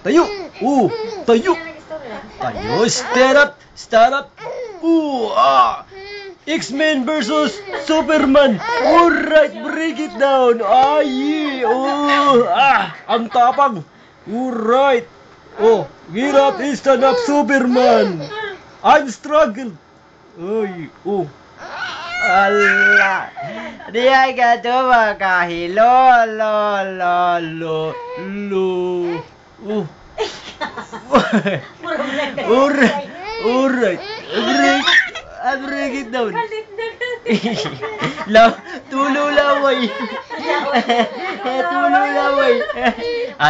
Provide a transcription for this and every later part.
tayo. Tayo. Tayo, stand up. Stand up. X-Men versus Superman. Alright, break it down. Ang tapang. Alright. Get up, stand up, Superman. I'm struggled. Allah. Dia gato makahilo. Lo. Alright. Break it down. Tulo laway.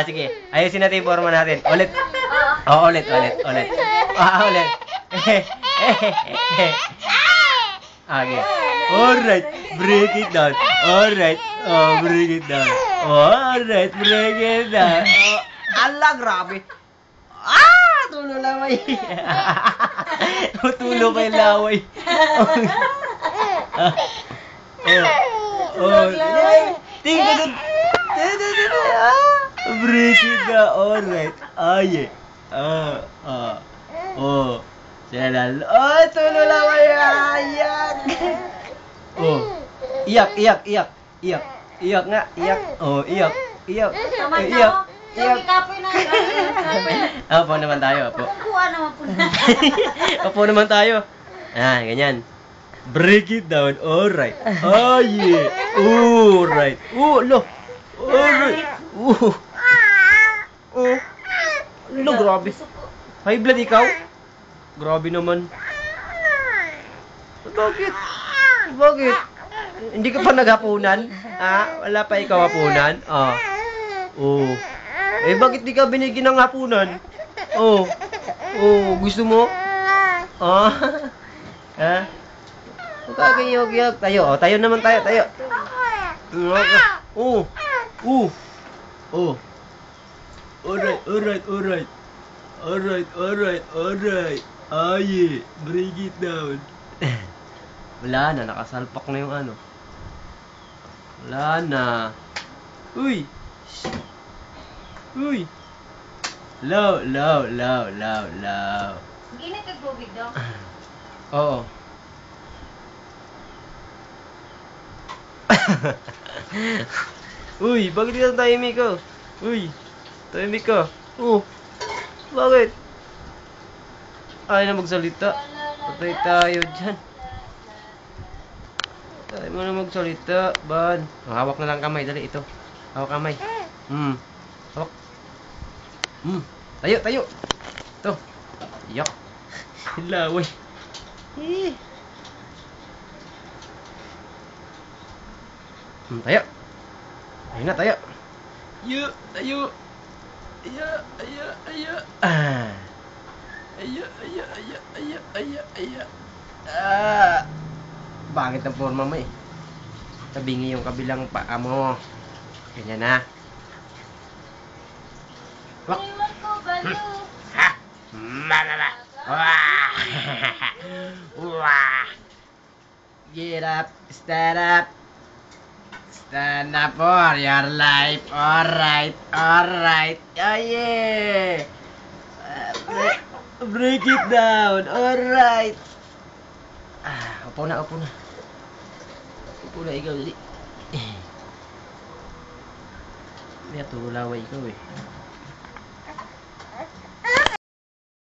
Sige. Ayusin natin yung forma natin. Ulit. Ulit. Ulit. Okay. Alright. Break it down. Alright. Break it down. Alright. Break it down. Allah, grabe. Tulo laway. Tulo kay laway. Tingnan. Break it down. Alright. Tulo laway. Ayan. Iyak nga. Iyak. Kapoy na. Opo naman tayo. Opo naman tayo. Ganyan. Break it down. Alright. Alright. Alright. Grabe. High blood ikaw? Grabe naman. Bakit? Hindi ka pa naghapunan? Wala pa ikaw hapunan? Bakit di ka binigyan ng hapunan? Gusto mo? Kagayog. Tayo naman tayo. Alright. Bring it down. Wala na, nakasalpak na yung ano. Wala na. Uy. Low. Ginit ang tubig daw. Oo. Uy, bakit dito tahimik ka? Tahimik ka. Bakit? Ayaw na magsalita. Patay tayo dyan. Ayaw mo na magsalita, ban. Hawak na lang kamay, dali ito. Hawak kamay. Hawak. Tayo. Ito. Yak. Laway. Tayo. Ayun na, tayo. Tayo. Bangit ang forma mo eh. Tabingi yung kabilang paa mo. Ganyan na. Wak. Iwan ko, balo. Get up, stand up. Stand up for your life. Alright. Break it down. Alright. Upo na. Upo na ikaw, dali. May tulaway ikaw eh.